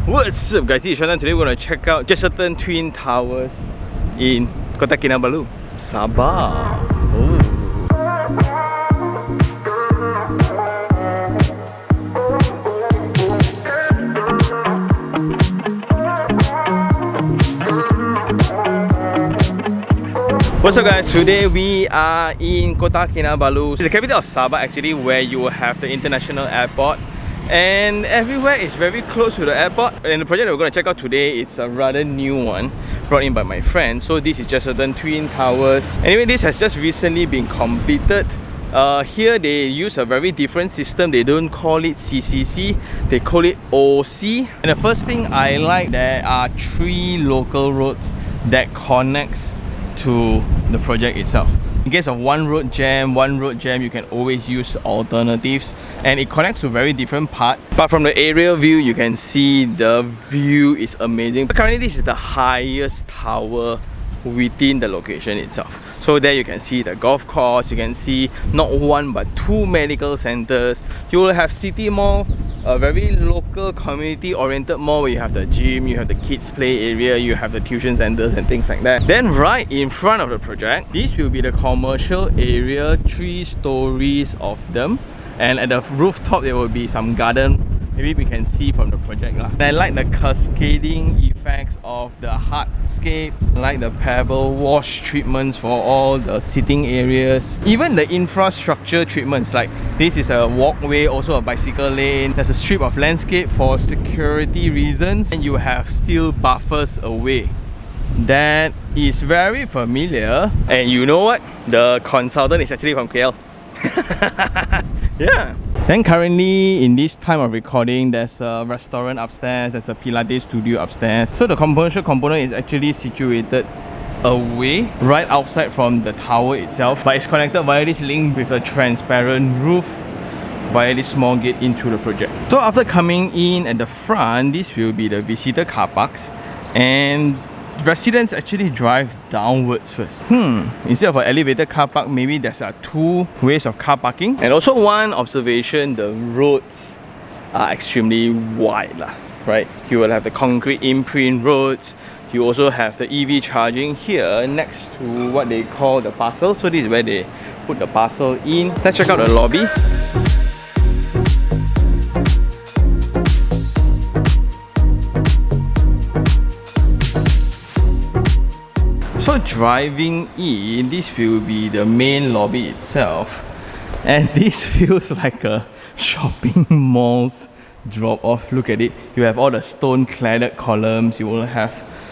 What's up guys, this is Jesselton. Today we're going to check out Jesselton Twin Towers in Kota Kinabalu, Sabah. What's up guys, today we are in Kota Kinabalu. It's the capital of Sabah actually, where you will have the international airport. And everywhere is very close to the airport. And the project that we're going to check out today, it's a rather new one brought in by my friend. So this is Jesselton Twin Towers. Anyway, this has just recently been completed. Here they use a very different system. They don't call it CCC, they call it OC. And the first thing I like, there are 3 local roads that connects to the project itself. In case of one road jam, you can always use alternatives, and it connects to very different parts. But from the aerial view, you can see the view is amazing. But currently this is the highest tower within the location itself. So there you can see the golf course, you can see not 1 but 2 medical centers. You will have city mall, a very local community oriented mall where you have the gym, you have the kids play area, you have the tuition centers and things like that. Then right in front of the project, this will be the commercial area, 3 stories of them, and at the rooftop there will be some garden. Maybe we can see from the project lah. I like the cascading effects of the hardscapes. I like the pebble wash treatments for all the sitting areas. Even the infrastructure treatments, like this is a walkway, also a bicycle lane. There's a strip of landscape for security reasons, and you have steel buffers away. That is very familiar. And you know what? The consultant is actually from KL. Yeah. Then currently in this time of recording, there's a restaurant upstairs, there's a Pilates studio upstairs. So the commercial component is actually situated away, right outside from the tower itself, but it's connected via this link with a transparent roof via this small gate into the project. So after coming in at the front, this will be the visitor car parks, and residents actually drive downwards first. Instead of an elevated car park, maybe there's 2 ways of car parking. And also one observation, the roads are extremely wide lah, right? You will have the concrete imprint roads. You also have the EV charging here next to what they call the parcel. So this is where they put the parcel in. Let's check out the lobby. So driving in, this will be the main lobby itself, and this feels like a shopping mall's drop off. Look at it. You have all the stone cladded columns, you will have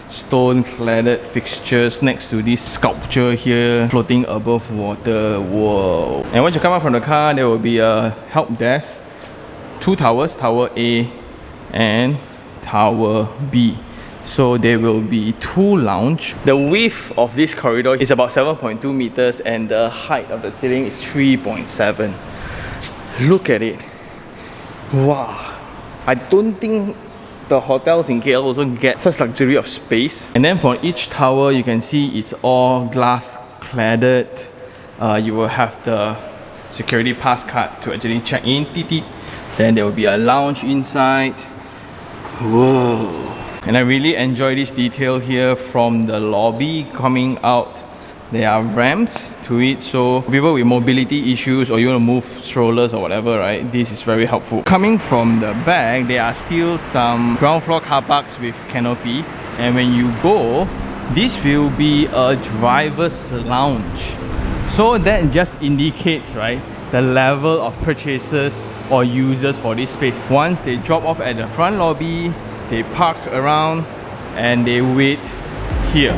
stone cladded fixtures next to this sculpture here floating above water. Whoa. And once you come out from the car, there will be a help desk. 2 towers, Tower A and Tower B. So there will be 2 lounge. The width of this corridor is about 7.2 meters and the height of the ceiling is 3.7. Look at it. Wow. I don't think the hotels in KL also get such luxury of space. And then for each tower, you can see it's all glass cladded. You will have the security pass card to actually check in. Then there will be a lounge inside. Whoa. And I really enjoy this detail here from the lobby coming out. There are ramps to it, so people with mobility issues or you want to move strollers or whatever, right? This is very helpful. Coming from the back, there are still some ground floor car parks with canopy. And when you go, this will be a driver's lounge. So that just indicates, right, the level of purchasers or users for this space. Once they drop off at the front lobby, they park around and they wait here.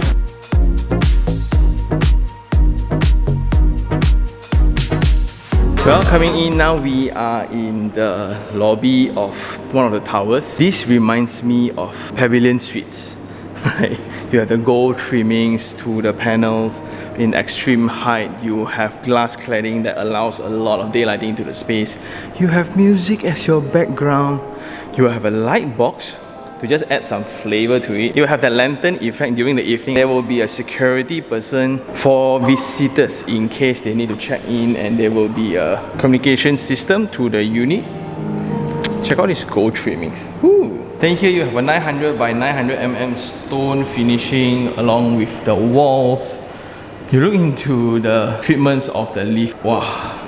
Well, coming in now, we are in the lobby of one of the towers. This reminds me of Pavilion Suites. You have the gold trimmings to the panels. In extreme height, you have glass cladding that allows a lot of daylighting into the space. You have music as your background. You have a light box to just add some flavor to it. You have that lantern effect during the evening. There will be a security person for visitors in case they need to check in, and there will be a communication system to the unit. Check out these gold trimmings. Woo. Then here you have a 900 by 900 mm stone finishing along with the walls. You look into the treatments of the lift. Wow.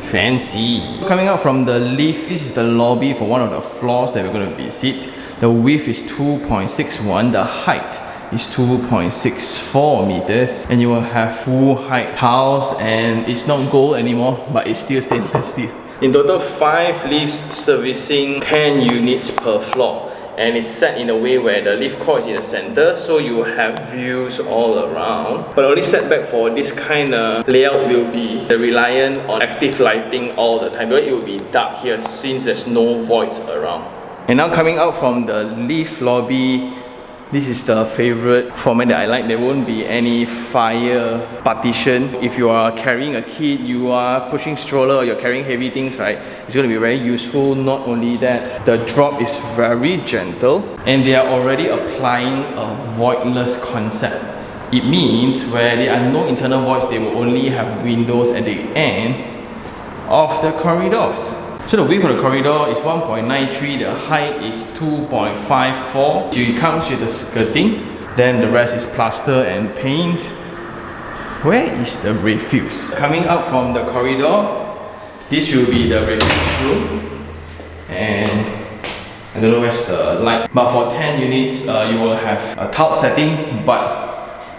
Fancy. Coming out from the lift, this is the lobby for one of the floors that we're going to visit. The width is 2.61, the height is 2.64 meters, and you will have full height tiles, and it's not gold anymore, but it's still stainless steel. In total, 5 lifts servicing 10 units per floor, and it's set in a way where the lift core is in the center, so you have views all around. But the only setback for this kind of layout will be the reliant on active lighting all the time, because it will be dark here since there's no voids around. And now coming out from the lift lobby, this is the favorite format that I like. There won't be any fire partition. If you are carrying a kid, you are pushing stroller, or you're carrying heavy things, right? It's going to be very useful. Not only that, the drop is very gentle, and they are already applying a voidless concept. It means where there are no internal voids, they will only have windows at the end of the corridors. So the width of the corridor is 1.93, the height is 2.54. So it comes with the skirting, then the rest is plaster and paint. Where is the refuse? Coming out from the corridor, this will be the refuse room. And I don't know where's the light. But for 10 units, you will have a tile setting, but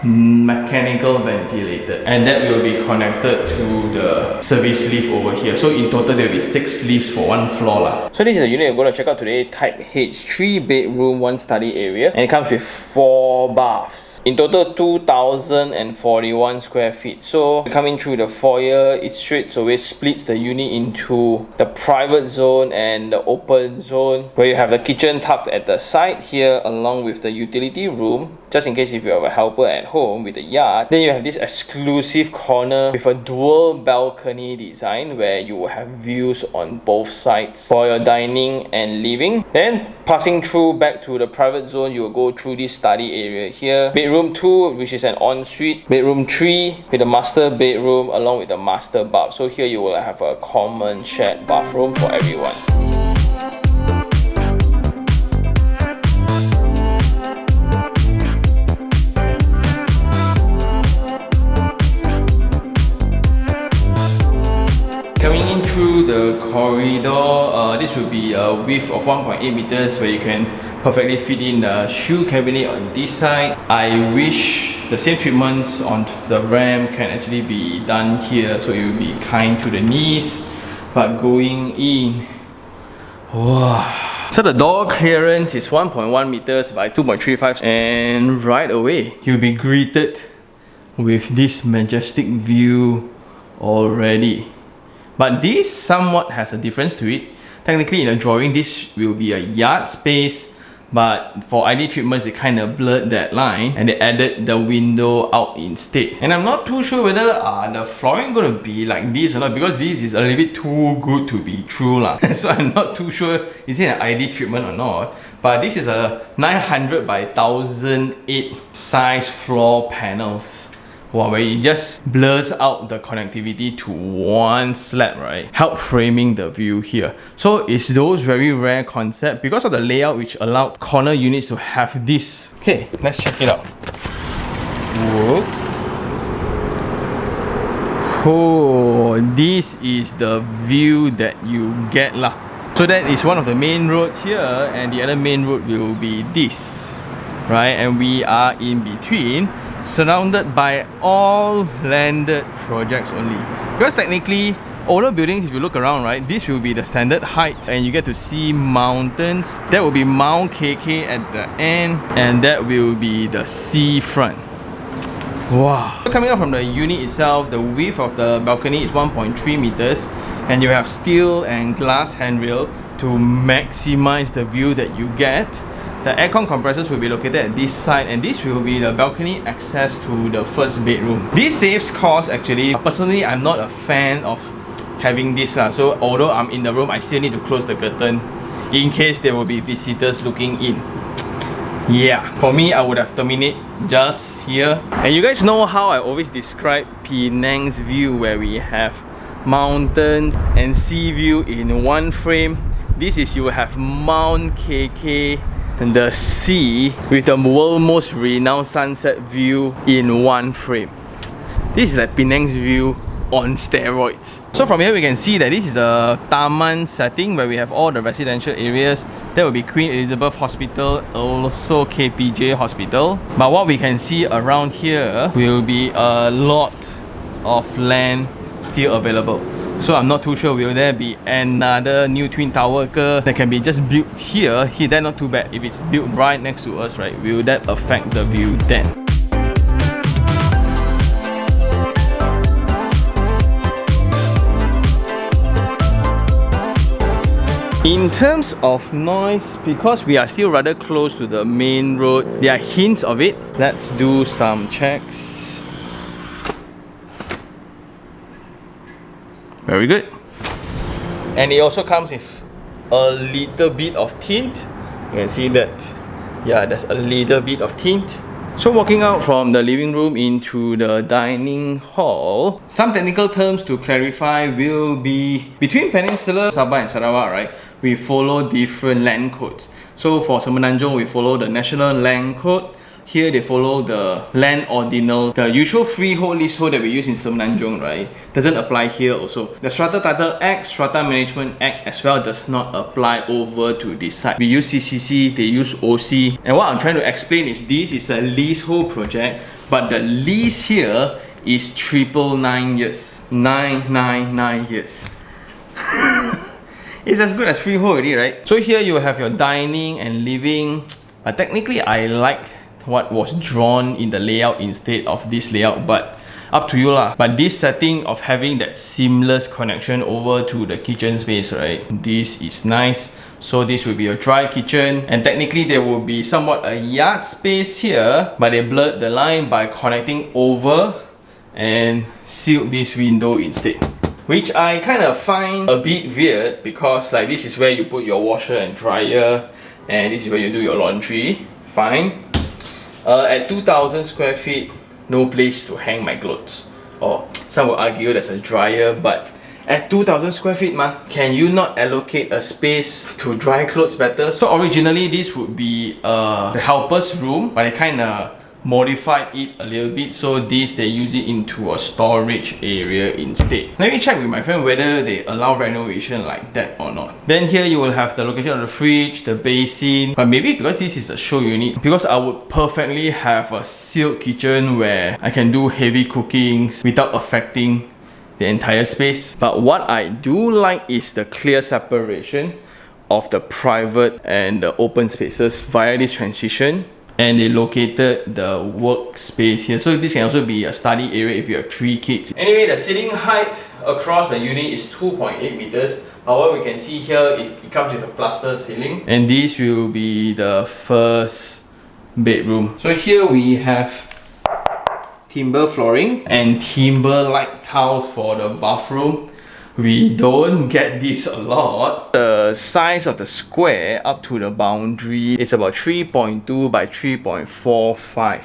mechanical ventilated, and that will be connected to the service lift over here. So in total there will be 6 lifts for one floor lah. So this is the unit we're going to check out today, type H, 3 bedroom, 1 study area, and it comes with 4 baths. In total 2041 square feet. So coming through the foyer, it's straight, so it splits the unit into the private zone and the open zone, where you have the kitchen tucked at the side here along with the utility room, just in case if you have a helper at home with a yard. Then you have this exclusive corner with a dual balcony design where you will have views on both sides for your dining and living. Then passing through back to the private zone, you will go through this study area here. Bedroom 2, which is an ensuite. Bedroom 3 with a master bedroom along with the master bath. So here you will have a common shared bathroom for everyone. Coming in through the corridor, this will be a width of 1.8 meters where you can perfectly fit in the shoe cabinet on this side. I wish the same treatments on the ramp can actually be done here, so it will be kind to the knees. But going in, wow. So the door clearance is 1.1 meters by 2.35, and right away you'll be greeted with this majestic view already. But this somewhat has a difference to it. Technically in a drawing, this will be a yard space, but for ID treatments, they kind of blurred that line and they added the window out instead. And I'm not too sure whether the flooring going to be like this or not, because this is a little bit too good to be true lah. So I'm not too sure is it an ID treatment or not. But this is a 900 by 1008 size floor panels. Wow, where it just blurs out the connectivity to one slab, right? Help framing the view here. So it's those very rare concept because of the layout which allowed corner units to have this. Okay, let's check it out. Whoa. Oh, this is the view that you get lah. So that is one of the main roads here, and the other main road will be this, right? And we are in between, surrounded by all landed projects only. Because technically, older buildings, if you look around, right, this will be the standard height, and you get to see mountains. That will be Mount KK at the end, and that will be the seafront. Wow. Coming out from the unit itself, the width of the balcony is 1.3 meters, and you have steel and glass handrail to maximize the view that you get. The aircon compressors will be located at this side, and this will be the balcony access to the first bedroom. This saves cost actually. Personally, I'm not a fan of having this lah. So although I'm in the room, I still need to close the curtain in case there will be visitors looking in. Yeah, for me, I would have terminated just here. And you guys know how I always describe Penang's view, where we have mountains and sea view in one frame. This is, you will have Mount KK and the sea with the world's most renowned sunset view in one frame. This is like Penang's view on steroids. So from here we can see that this is a Tamans setting where we have all the residential areas. That will be Queen Elizabeth Hospital, also KPJ Hospital. But what we can see around here will be a lot of land still available. So I'm not too sure, will there be another new twin tower that can be just built here? That not too bad. If it's built right next to us, right, will that affect the view then? In terms of noise, because we are still rather close to the main road, there are hints of it. Let's do some checks. Very good. And it also comes with a little bit of tint. You can see that, yeah, there's a little bit of tint. So walking out from the living room into the dining hall, some technical terms to clarify will be between Peninsula, Sabah and Sarawak, right? We follow different land codes. So for Semenanjung, we follow the National Land Code. Here they follow the Land Ordinal. The usual freehold leasehold that we use in Semenanjung, right, doesn't apply here also. The Strata Title Act, Strata Management Act as well does not apply over to this side. We use CCC, they use OC. And what I'm trying to explain is this is a leasehold project, but the lease here is 999 years. 999 years. It's as good as freehold already, right? So here you have your dining and living. But technically I like what was drawn in the layout instead of this layout, but up to you lah. But this setting of having that seamless connection over to the kitchen space, right, this is nice. So this will be a dry kitchen, and technically there will be somewhat a yard space here, but they blurred the line by connecting over and sealed this window instead, which I kind of find a bit weird, because like this is where you put your washer and dryer, and this is where you do your laundry. Fine. At 2,000 square feet, no place to hang my clothes. Or some will argue there's a dryer, but at 2,000 square feet, can you not allocate a space to dry clothes better? So originally this would be a helper's room, but I kind of modified it a little bit. So this, they use it into a storage area instead. Let me check with my friend whether they allow renovation like that or not. Then here you will have the location of the fridge, the basin. But maybe because this is a show unit, because I would perfectly have a sealed kitchen where I can do heavy cookings without affecting the entire space. But what I do like is the clear separation of the private and the open spaces via this transition. And they located the workspace here. So this can also be a study area if you have 3 kids. Anyway, the ceiling height across the unit is 2.8 meters. But what we can see here is it comes with a plaster ceiling. And this will be the first bedroom. So here we have timber flooring and timber-like tiles for the bathroom. We don't get this a lot. The size of the square up to the boundary is about 3.2 by 3.45.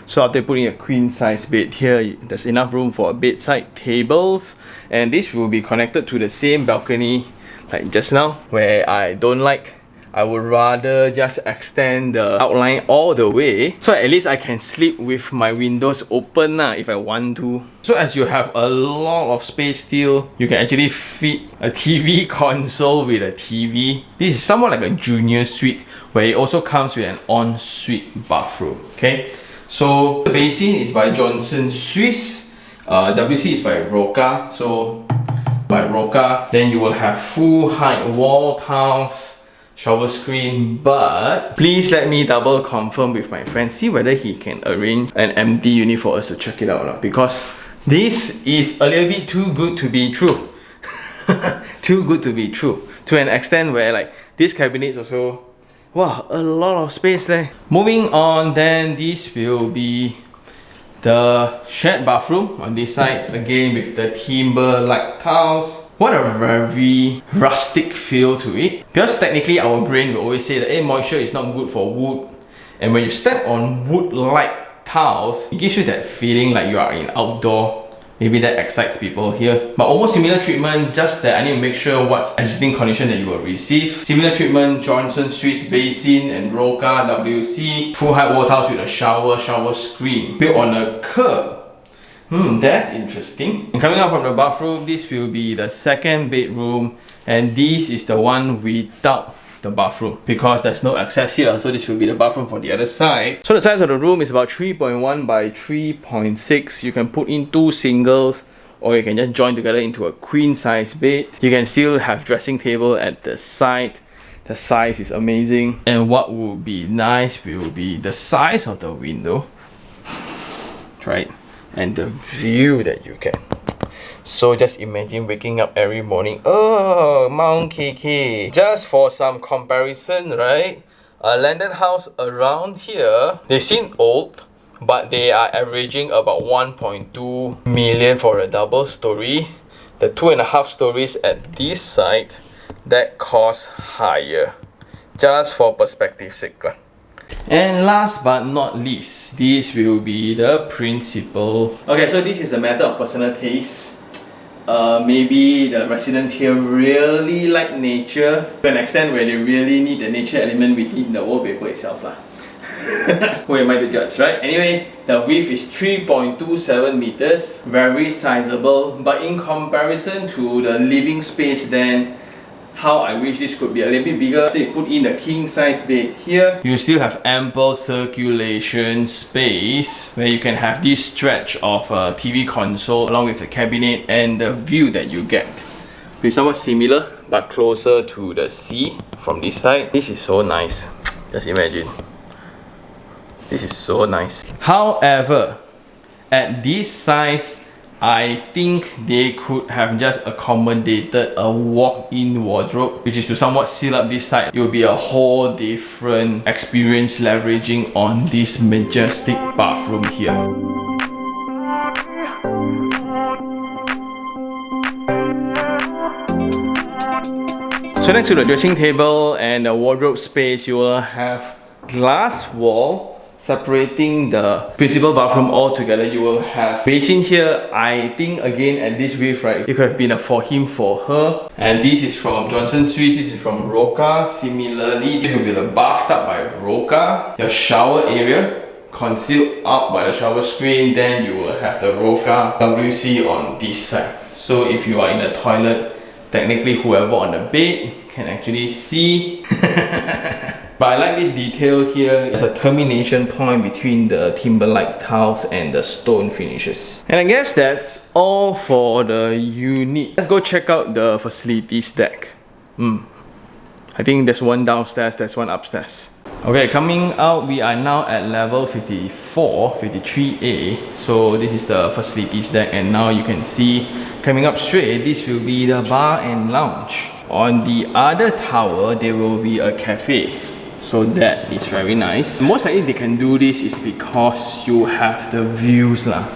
So after putting a queen size bed here, there's enough room for a bedside tables, and this will be connected to the same balcony like just now, where I don't like. I would rather just extend the outline all the way, so at least I can sleep with my windows open if I want to. So as you have a lot of space still, you can actually fit a TV console with a TV. This is somewhat like a junior suite, where it also comes with an ensuite bathroom. Okay, so the basin is by Johnson Swiss, WC is by Roca. So by Roca, then you will have full height wall tiles, shower screen, but please let me double confirm with my friend, see whether he can arrange an empty unit for us to check it out, because this is a little bit too good to be true. Too good to be true, to an extent where like this cabinet also, wow, a lot of space there. Moving on, then this will be the shared bathroom on this side, again with the timber-like tiles. What a very rustic feel to it, because technically our brain will always say that hey, moisture is not good for wood, and when you step on wood-like tiles, it gives you that feeling like you are in outdoor Maybe that excites people here. But almost similar treatment, just that I need to make sure what's existing condition that you will receive. Similar treatment, Johnson Suites Basin and Roca WC. Full height wall tiles with a shower screen. Built on a curb. That's interesting. And coming out from the bathroom, this will be the second bedroom. And this is the one without the bathroom because there's no access here, so this will be the bathroom for the other side. So the size of the room is about 3.1 by 3.6. You can put in 2 singles or you can just join together into a queen size bed. You can still have dressing table at the side. The size is amazing. And what would be nice will be the size of the window, right? And the view that you get. So just imagine waking up every morning, oh, Mount KK. Just for some comparison, right? A landed house around here, they seem old, but they are averaging about 1.2 million for a double story. The 2.5 stories at this site, that costs higher. Just for perspective sake. And last but not least, this will be the principal. Okay, so this is a matter of personal taste. Maybe the residents here really like nature to an extent where they really need the nature element within the wallpaper itself lah. Who am I to judge, right? Anyway, the width is 3.27 meters, very sizable, but in comparison to the living space then, how I wish this could be a little bit bigger. They put in a king size bed here. You still have ample circulation space where you can have this stretch of a TV console along with the cabinet and the view that you get. It's somewhat similar but closer to the sea from this side. This is so nice. Just imagine. This is so nice. However, at this size, I think they could have just accommodated a walk-in wardrobe, which is to somewhat seal up this side. It will be a whole different experience leveraging on this majestic bathroom here. So next to the dressing table and the wardrobe space, you will have glass wall separating the principal bathroom all together. You will have basin here. I think again at this width, right, it could have been a for him, for her. And this is from Johnson Suites, this is from Roca. Similarly, this will be the bathtub by Roca. Your shower area concealed out by the shower screen. Then you will have the Roca WC on this side. So if you are in the toilet, technically whoever on the bed can actually see. But I like this detail here. There's a termination point between the timber-like tiles and the stone finishes. And I guess that's all for the unit. Let's go check out the facilities deck. I think there's one downstairs, there's one upstairs. Okay, coming out, we are now at level 54, 53A. So this is the facilities deck, and now you can see coming up straight, this will be the bar and lounge. On the other tower, there will be a cafe. So that is very nice. Most likely they can do this is because you have the views lah.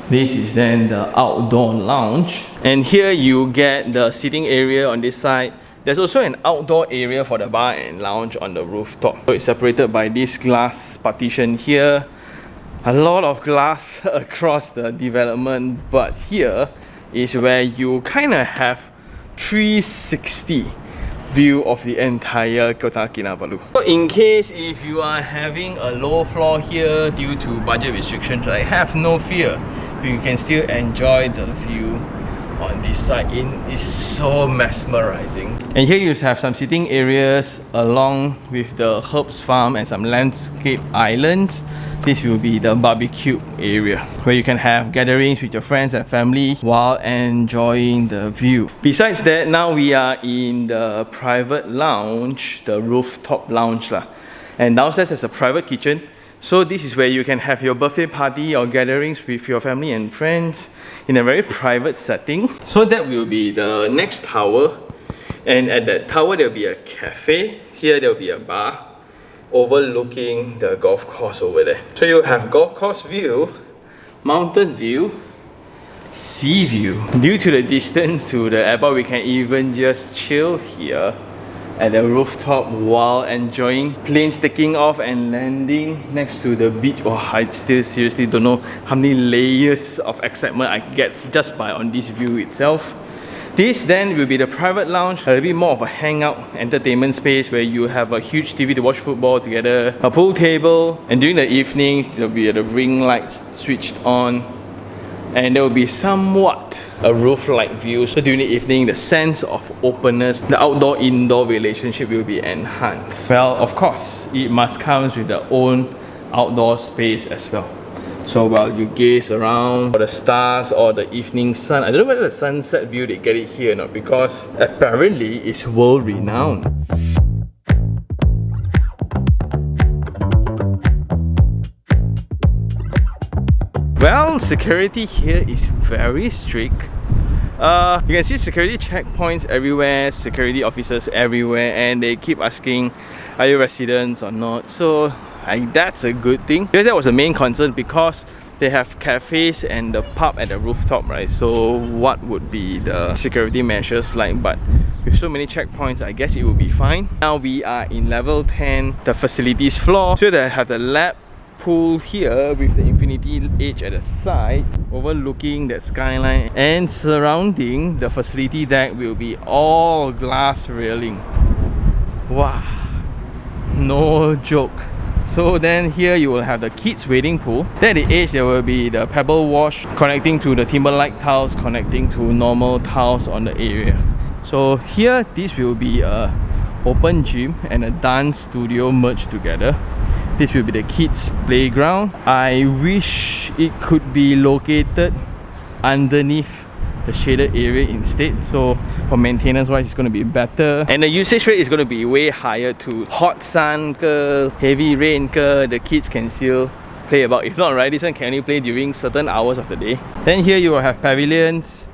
This is then the outdoor lounge. And here you get the seating area on this side. There's also an outdoor area for the bar and lounge on the rooftop. So it's separated by this glass partition here. A lot of glass across the development, but here is where you kind of have 360 view of the entire Kota Kinabalu. So in case if you are having a low floor here due to budget restrictions, I have no fear. You can still enjoy the view on this side. It is so mesmerizing. And here you have some sitting areas along with the herbs farm and some landscape islands. This will be the barbecue area where you can have gatherings with your friends and family while enjoying the view. Besides that, now we are in the private lounge, the rooftop lounge lah. And downstairs there's a private kitchen. So this is where you can have your birthday party or gatherings with your family and friends in a very private setting. So that will be the next tower. And at that tower there will be a cafe. Here there will be a bar overlooking the golf course over there. So you have golf course view, mountain view, sea view. Due to the distance to the airport, we can even just chill here at the rooftop while enjoying planes taking off and landing next to the beach. Oh, I still seriously don't know how many layers of excitement I get just by on this view itself. This then will be the private lounge, a little bit more of a hangout entertainment space where you have a huge TV to watch football together, a pool table, and during the evening there will be the ring lights switched on, and there will be somewhat a roof-like view. So during the evening, the sense of openness, the outdoor-indoor relationship will be enhanced. Well, of course, it must come with their own outdoor space as well. So while you gaze around for the stars or the evening sun, I don't know whether the sunset view they get it here or not, because apparently it's world-renowned. Well, security here is very strict. You can see security checkpoints everywhere, security officers everywhere, and they keep asking, are you residents or not? So that's a good thing, because that was the main concern, because they have cafes and the pub at the rooftop, right? So what would be the security measures like? But with so many checkpoints, I guess it will be fine. Now we are in level 10, the facilities floor. So they have the lab pool here with the infinity edge at the side, overlooking that skyline, and surrounding the facility deck will be all glass railing. Wow, no joke. So then here you will have the kids wading pool. Then at the edge there will be the pebble wash connecting to the timberlike tiles, connecting to normal tiles on the area. So here this will be a open gym and a dance studio merged together. This will be the kids playground. I wish it could be located underneath the shaded area instead, so for maintenance wise it's going to be better, and the usage rate is going to be way higher too. Hot sun ke, heavy rain ke, the kids can still play about. If not, right, this one can only play during certain hours of the day. Then here you will have pavilions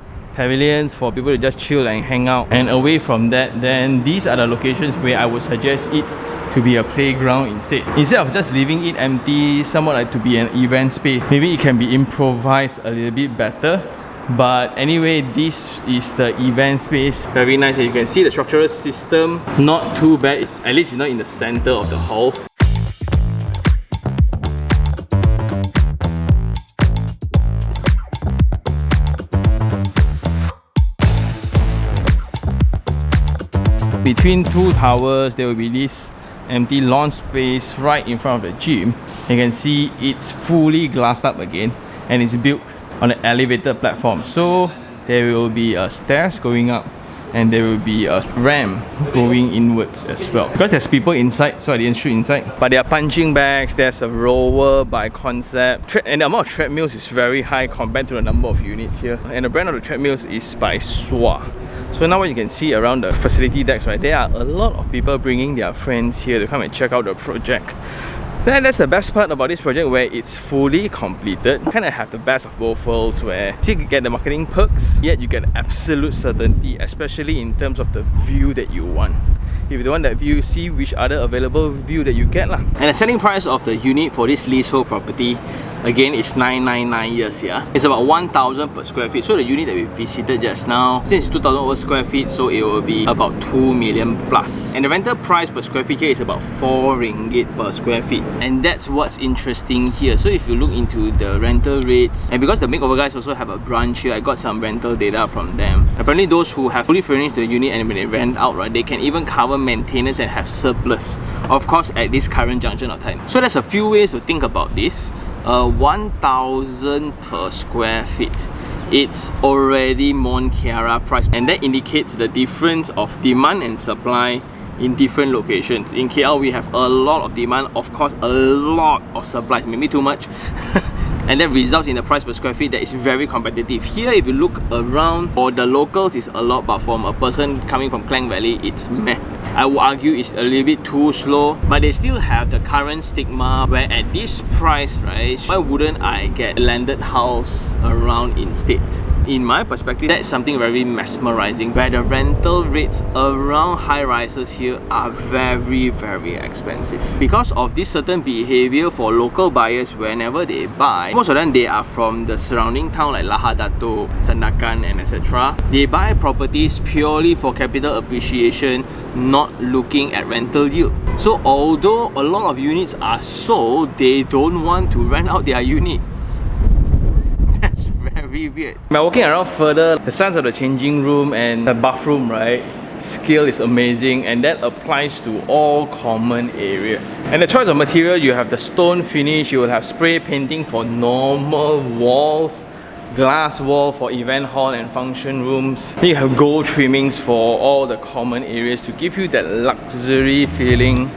for people to just chill and hang out. And away from that, then these are the locations where I would suggest it to be a playground instead of just leaving it empty, somewhat like to be an event space. Maybe it can be improvised a little bit better. But anyway, this is the event space. Very nice. As you can see, the structural system not too bad. At least it's not in the center of the halls. Between two towers, there will be this empty lawn space right in front of the gym. You can see it's fully glassed up again, and it's built on an elevated platform. So there will be stairs going up, and there will be a ramp going inwards as well. Because there's people inside, so I didn't shoot inside. But there are punching bags, there's a rower by Concept, and the amount of treadmills is very high compared to the number of units here. And the brand of the treadmills is by Swa. So now what you can see around the facility decks, right, there are a lot of people bringing their friends here to come and check out the project. Then that's the best part about this project, where it's fully completed. You kind of have the best of both worlds, where you get the marketing perks, yet you get absolute certainty, especially in terms of the view that you want. If you don't want that view, see which other available view that you get lah. And the selling price of the unit for this leasehold property, again, is 999 years here. It's about 1,000 per square feet. So the unit that we visited just now, since 2,000 over square feet, so it will be about 2 million plus. And the rental price per square feet here is about 4 ringgit per square feet. And that's what's interesting here. So if you look into the rental rates, and because the makeover guys also have a branch here, I got some rental data from them. Apparently those who have fully furnished the unit and when they rent out, right, they can even cover maintenance and have surplus, of course, at this current junction of time. So there's a few ways to think about this. 1,000 per square feet, it's already Mont Kiara price, and that indicates the difference of demand and supply in different locations. In KL we have a lot of demand, of course a lot of supply, maybe too much. And that results in the price per square feet that is very competitive. Here, if you look around, for the locals it's a lot, but from a person coming from Klang Valley, it's meh. I would argue it's a little bit too slow, but they still have the current stigma where at this price, right, why wouldn't I get a landed house around instead? In my perspective, that's something very mesmerizing, where the rental rates around high rises here are very, very expensive. Because of this certain behavior for local buyers, whenever they buy, most of them they are from the surrounding town like Lahadato, Sandakan and etc. They buy properties purely for capital appreciation, not looking at rental yield. So although a lot of units are sold, they don't want to rent out their unit. That's very weird. By walking around further, the size of the changing room and the bathroom, right? Scale is amazing, and that applies to all common areas. And the choice of material, you have the stone finish, you will have spray painting for normal walls, glass wall for event hall and function rooms. You have gold trimmings for all the common areas to give you that luxury feeling.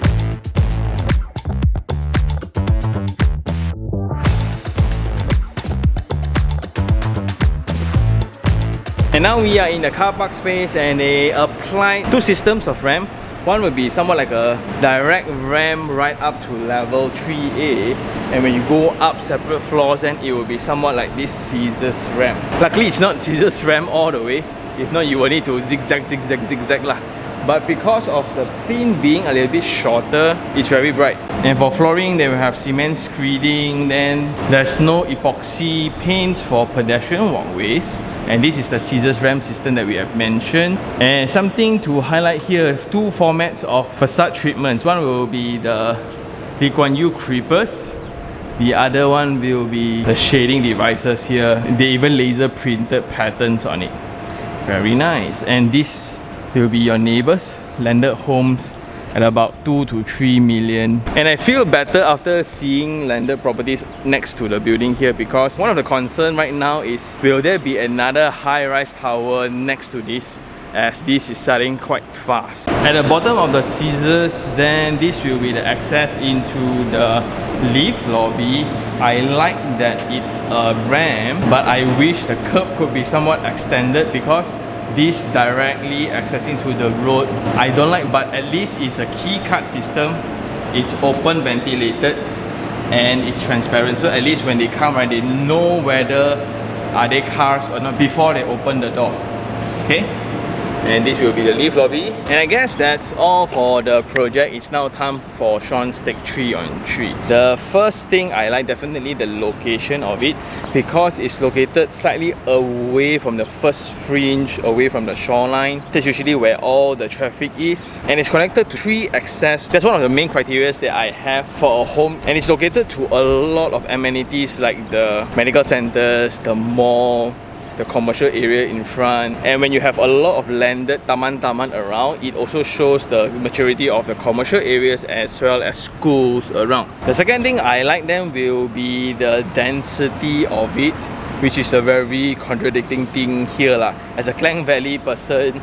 And now we are in the car park space, and they applied two systems of ramp. One would be somewhat like a direct ramp right up to level 3A, and when you go up separate floors, then it will be somewhat like this scissors ramp. Luckily it's not scissors ramp all the way, if not you will need to zigzag lah. But because of the plane being a little bit shorter, it's very bright. And for flooring, they will have cement screeding, then there's no epoxy paint for pedestrian walkways. And this is the scissors ramp system that we have mentioned. And something to highlight here, two formats of facade treatments. One will be the Lee Kuan Yew creepers. The other one will be the shading devices here. They even laser printed patterns on it. Very nice. And this will be your neighbors, landed homes at about 2 to 3 million. And I feel better after seeing landed properties next to the building here, because one of the concerns right now is, will there be another high-rise tower next to this, as this is selling quite fast. At the bottom of the scissors, then this will be the access into the lift lobby. I like that it's a ramp, but I wish the curb could be somewhat extended, because this directly accessing to the road I don't like, but at least it's a key card system. It's open ventilated and it's transparent, so at least when they come, right, they know whether are they cars or not before they open the door. Okay, and this will be the lift lobby. And I guess that's all for the project. It's now time for Sean's take 3 on 3. The first thing I like, definitely the location of it, because it's located slightly away from the first fringe, away from the shoreline. That's usually where all the traffic is, and it's connected to 3 access. That's one of the main criteria that I have for a home, and it's located to a lot of amenities like the medical centers, the mall, the commercial area in front. And when you have a lot of landed taman around, it also shows the maturity of the commercial areas as well as schools around. The second thing I like then will be the density of it, which is a very contradicting thing here lah. As a Klang Valley person,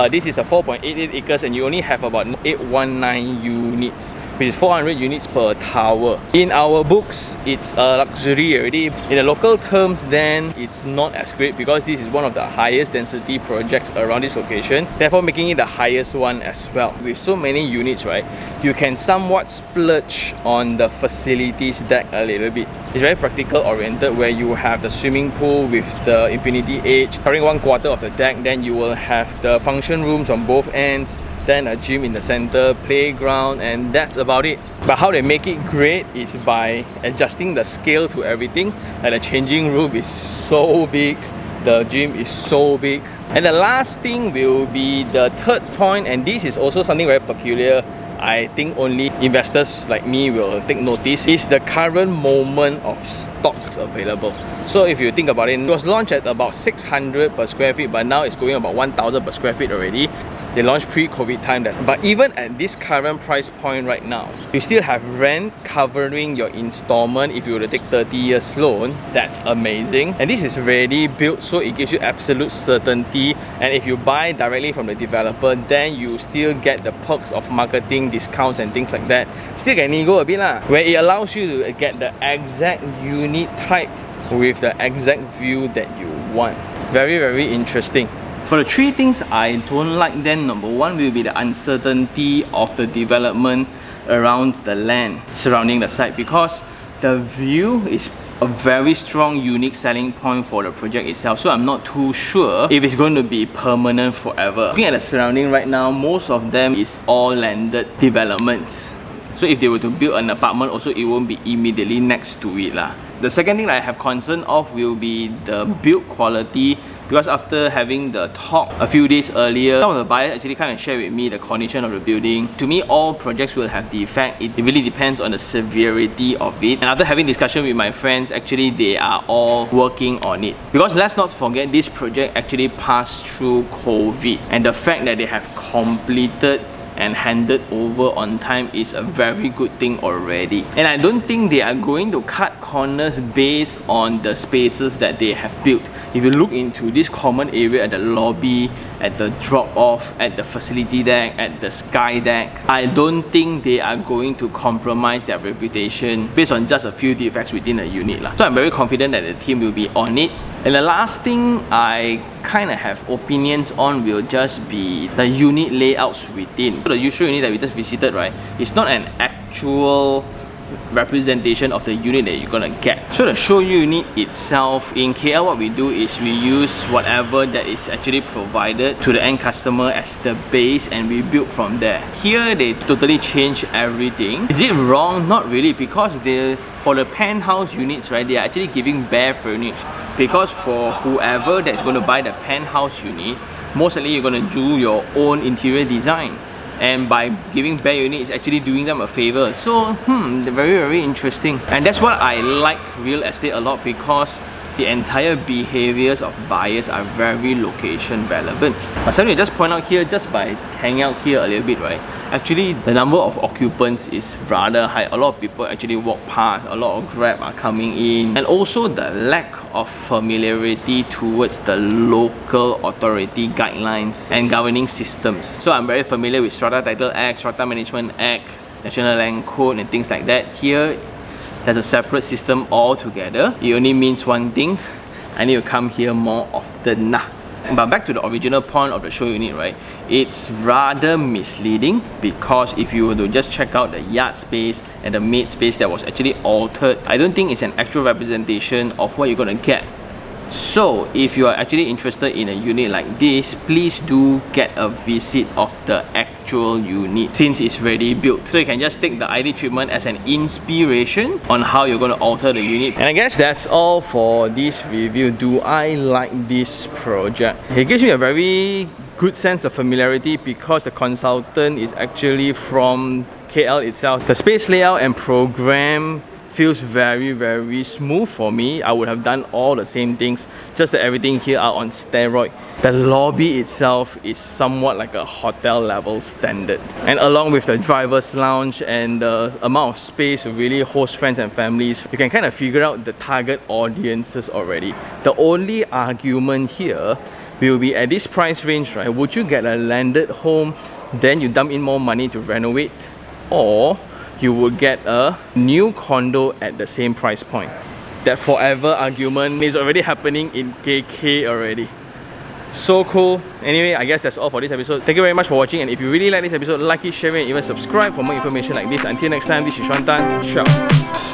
this is a 4.88 acres and you only have about 819 units, which is 400 units per tower. In our books, it's a luxury already. In the local terms, then it's not as great, because this is one of the highest density projects around this location, therefore making it the highest one as well. With so many units, right, you can somewhat splurge on the facilities deck a little bit. It's very practical oriented, where you have the swimming pool with the infinity edge covering 1/4 of the deck. Then you will have the function rooms on both ends, then a gym in the center, playground, and that's about it. But how they make it great is by adjusting the scale to everything. Like the changing room is so big, the gym is so big. And the last thing will be the third point, and this is also something very peculiar. I think only investors like me will take notice, is the current moment of stocks available. So if you think about it was launched at about 600 per square feet, but now it's going about 1,000 per square feet already. They launched pre-COVID time. But even at this current price point right now, you still have rent covering your installment if you were to take 30 years loan. That's amazing. And this is ready built, so it gives you absolute certainty. And if you buy directly from the developer, then you still get the perks of marketing, discounts and things like that. Still can nego a bit lah, where it allows you to get the exact unit type with the exact view that you want. Very, very interesting. For the 3 things I don't like, then number 1 will be the uncertainty of the development around the land surrounding the site, because the view is a very strong, unique selling point for the project itself. So I'm not too sure if it's going to be permanent forever. Looking at the surrounding right now, most of them is all landed developments. So if they were to build an apartment also, it won't be immediately next to it lah. The second thing I have concern of will be the build quality, because after having the talk a few days earlier, some of the buyers actually kind of shared with me the condition of the building. To me, all projects will have defect. It really depends on the severity of it. And after having discussion with my friends, actually they are all working on it. Because let's not forget, this project actually passed through COVID, and the fact that they have completed and handed over on time is a very good thing already. And I don't think they are going to cut corners based on the spaces that they have built. If you look into this common area at the lobby, at the drop-off, at the facility deck, at the sky deck, I don't think they are going to compromise their reputation based on just a few defects within a unit lah. So I'm very confident that the team will be on it. And the last thing I kind of have opinions on will just be the unit layouts within. So the usual unit that we just visited, right, it's not an actual representation of the unit that you're gonna get. So the show unit itself, in KL what we do is we use whatever that is actually provided to the end customer as the base, and we build from there. Here they totally change everything. Is it wrong? Not really, because for the penthouse units, right, they are actually giving bare furnish, because for whoever that's going to buy the penthouse unit, most likely you're going to do your own interior design, and by giving bare unit is actually doing them a favor. So very interesting. And that's what I like real estate a lot, because the entire behaviors of buyers are very location relevant. But something to just point out here, just by hanging out here a little bit, right, actually the number of occupants is rather high. A lot of people actually walk past, a lot of Grab are coming in, and also the lack of familiarity towards the local authority guidelines and governing systems. So I'm very familiar with Strata Title Act, Strata Management Act, National Land Code and things like that. Here there's a separate system altogether. It only means one thing: I need to come here more often. But back to the original point of the show unit, right? It's rather misleading, because if you were to just check out the yard space and the maid space that was actually altered, I don't think it's an actual representation of what you're gonna get. So if you are actually interested in a unit like this, please do get a visit of the actual unit since it's ready built. So you can just take the ID treatment as an inspiration on how you're going to alter the unit. And I guess that's all for this review. Do I like this project? It gives me a very good sense of familiarity, because the consultant is actually from KL itself. The space layout and program feels very smooth for me. I would have done all the same things, just that everything here are on steroid. The lobby itself is somewhat like a hotel level standard, and along with the driver's lounge and the amount of space to really host friends and families, you can kind of figure out the target audiences already. The only argument here will be, at this price range, right, would you get a landed home, then you dump in more money to renovate, or you will get a new condo at the same price point? That forever argument is already happening in KK already. So cool. Anyway, I guess that's all for this episode. Thank you very much for watching, and if you really like this episode, like it, share it, and even subscribe for more information like this. Until next time, this is Shantan. Ciao.